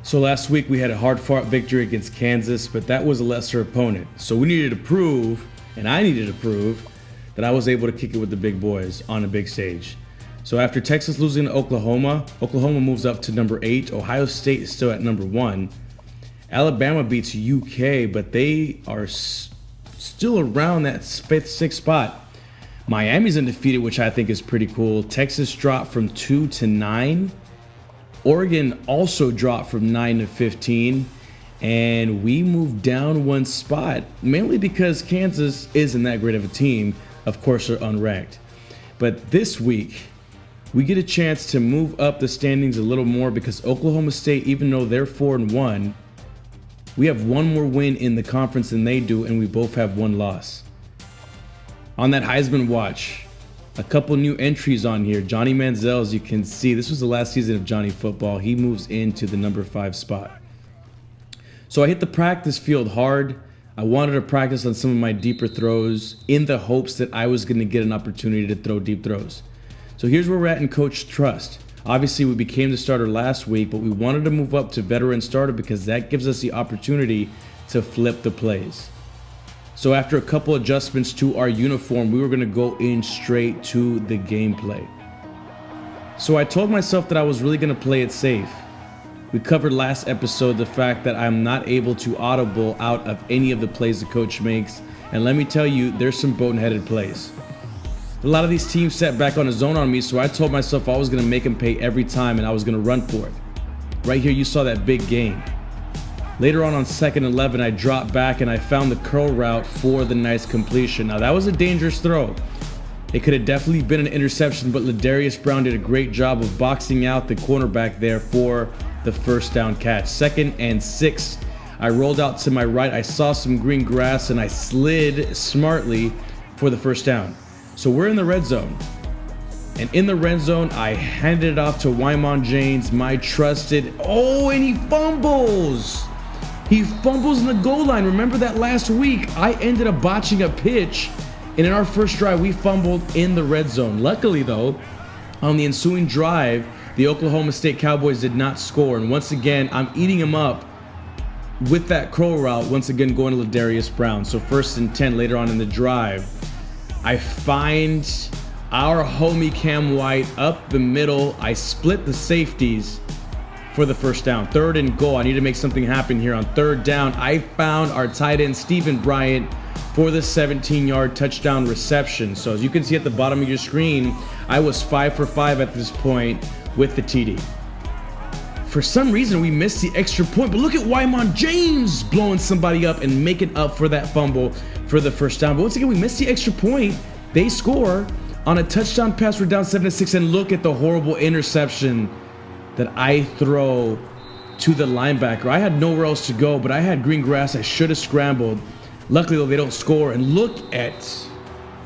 So last week we had a hard-fought victory against Kansas, but that was a lesser opponent. So we needed to prove, and I needed to prove, that I was able to kick it with the big boys on a big stage. So after Texas losing to Oklahoma, Oklahoma moves up to number 8. Ohio State is still at number 1. Alabama beats UK, but they are still around that 5th, 6th spot. Miami's undefeated, which I think is pretty cool. Texas dropped from 2 to 9. Oregon also dropped from 9 to 15. And we moved down 1 spot, mainly because Kansas isn't that great of a team. Of course, they're unranked. But this week, we get a chance to move up the standings a little more because Oklahoma State, even though they're 4-1, we have 1 more win in the conference than they do, and we both have 1 loss. On that Heisman watch, a couple new entries on here. Johnny Manziel, as you can see, this was the last season of Johnny Football. He moves into the number 5 spot. So I hit the practice field hard. I wanted to practice on some of my deeper throws in the hopes that I was going to get an opportunity to throw deep throws. So here's where we're at in coach trust. Obviously, we became the starter last week, but we wanted to move up to veteran starter because that gives us the opportunity to flip the plays. So after a couple adjustments to our uniform, we were going to go in straight to the gameplay. So I told myself that I was really going to play it safe. We covered last episode the fact that I'm not able to audible out of any of the plays the coach makes. And let me tell you, there's some boneheaded plays. A lot of these teams sat back on a zone on me, so I told myself I was going to make them pay every time and I was going to run for it. Right here, you saw that big gain. Later on 2nd and 11, I dropped back and I found the curl route for the nice completion. Now, that was a dangerous throw. It could have definitely been an interception, but Ladarius Brown did a great job of boxing out the cornerback there for the first down catch. 2nd and 6, I rolled out to my right. I saw some green grass and I slid smartly for the first down. So we're in the red zone. And in the red zone, I handed it off to Wyman James, my trusted. Oh, and he fumbles. He fumbles in the goal line. Remember that last week, I ended up botching a pitch. And in our first drive, we fumbled in the red zone. Luckily, though, on the ensuing drive, the Oklahoma State Cowboys did not score. And once again, I'm eating them up with that curl route, once again going to Ladarius Brown. So 1st and 10 later on in the drive. I find our homie Cam White up the middle. I split the safeties for the first down. 3rd and goal. I need to make something happen here on 3rd down. I found our tight end, Stephen Bryant, for the 17-yard touchdown reception. So as you can see at the bottom of your screen, I was 5 for 5 at this point with the TD. For some reason, we missed the extra point, but look at Wyman James blowing somebody up and making up for that fumble for the first down. But once again, we missed the extra point. They score on a touchdown pass. We're down 7-6, and look at the horrible interception that I throw to the linebacker. I had nowhere else to go, but I had green grass. I should have scrambled. Luckily, though, they don't score. And look at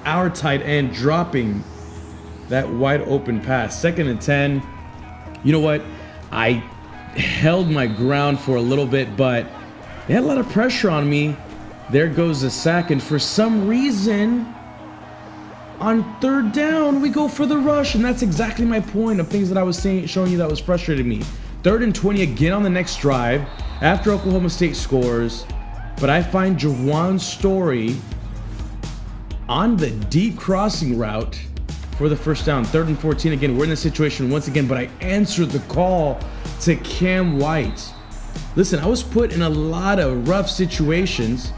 our tight end dropping that wide open pass. 2nd and 10. You know what? I held my ground for a little bit, but they had a lot of pressure on me. There goes the sack, and for some reason, on 3rd down, we go for the rush, and that's exactly my point of things that I was showing you that was frustrating me. 3rd and 20 again on the next drive after Oklahoma State scores, but I find Jawan Story on the deep crossing route for the first down. 3rd and 14 again. We're in this situation once again, but I answered the call to Cam White. Listen, I was put in a lot of rough situations,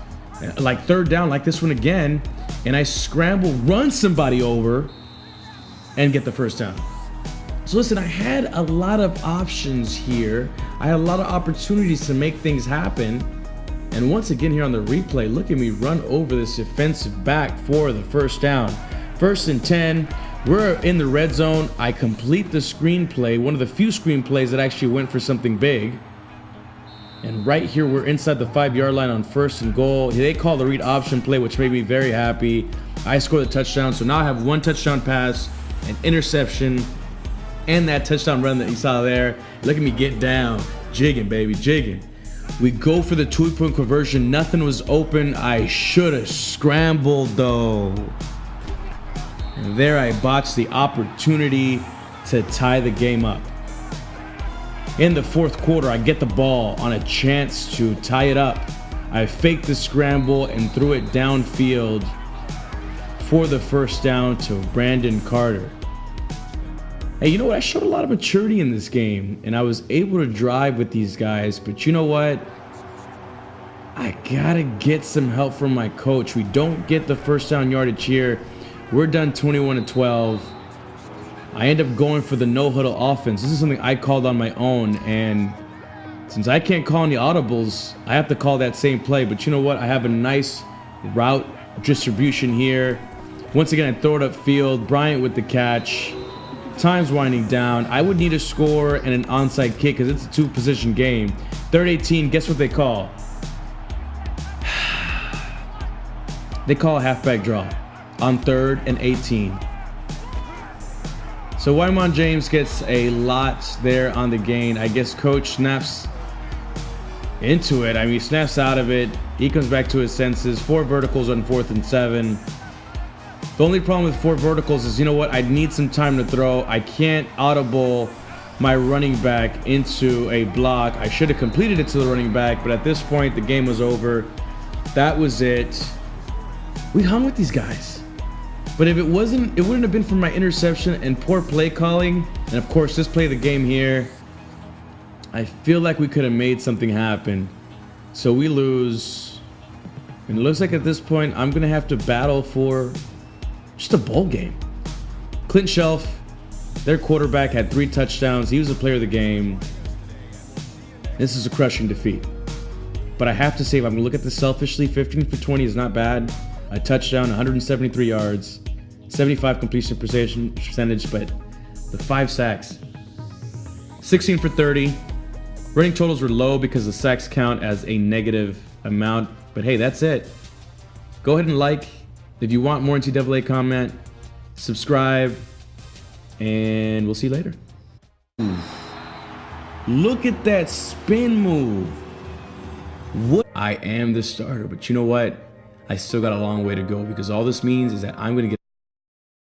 like 3rd down, like this one again, and I scramble, run somebody over, and get the first down. So listen, I had a lot of options here. I had a lot of opportunities to make things happen. And once again here on the replay, look at me run over this defensive back for the first down. 1st and 10, we're in the red zone. I complete the screenplay, one of the few screenplays that actually went for something big. And right here, we're inside the 5-yard line on 1st and goal. They call the read option play, which made me very happy. I scored the touchdown, so now I have 1 touchdown pass, an interception, and that touchdown run that you saw there. Look at me get down, jigging, baby, jigging. We go for the 2-point conversion. Nothing was open. I should have scrambled, though. And there I botched the opportunity to tie the game up. In the fourth quarter, I get the ball on a chance to tie it up. I faked the scramble and threw it downfield for the first down to Brandon Carter. Hey, you know what? I showed a lot of maturity in this game, and I was able to drive with these guys, but you know what? I gotta get some help from my coach. We don't get the first down yardage here. We're done 21-12. I end up going for the no-huddle offense. This is something I called on my own, and since I can't call any audibles, I have to call that same play. But you know what? I have a nice route distribution here. Once again, I throw it upfield. Bryant with the catch. Time's winding down. I would need a score and an onside kick because it's a two-position game. 3rd-18, guess what they call? They call a halfback draw on 3rd and 18. So Wyman James gets a lot there on the gain. I guess coach snaps into it. I mean, he snaps out of it. He comes back to his senses. 4 verticals on 4th and 7. The only problem with 4 verticals is, you know what? I need some time to throw. I can't audible my running back into a block. I should have completed it to the running back, but at this point, the game was over. That was it. We hung with these guys. But if it wouldn't have been for my interception and poor play calling, and of course this play of the game here, I feel like we could have made something happen. So we lose. And it looks like at this point, I'm going to have to battle for just a bowl game. Clint Shelf, their quarterback, had 3 touchdowns. He was the player of the game. This is a crushing defeat. But I have to say, if I'm going to look at this selfishly, 15 for 20 is not bad. A touchdown, 173 yards, 75 completion percentage, but the 5 sacks. 16 for 30. Running totals were low because the sacks count as a negative amount. But hey, that's it. Go ahead and like. If you want more NCAA comment, subscribe, and we'll see you later. Look at that spin move. What? I am the starter, but you know what? I still got a long way to go because all this means is that I'm going to get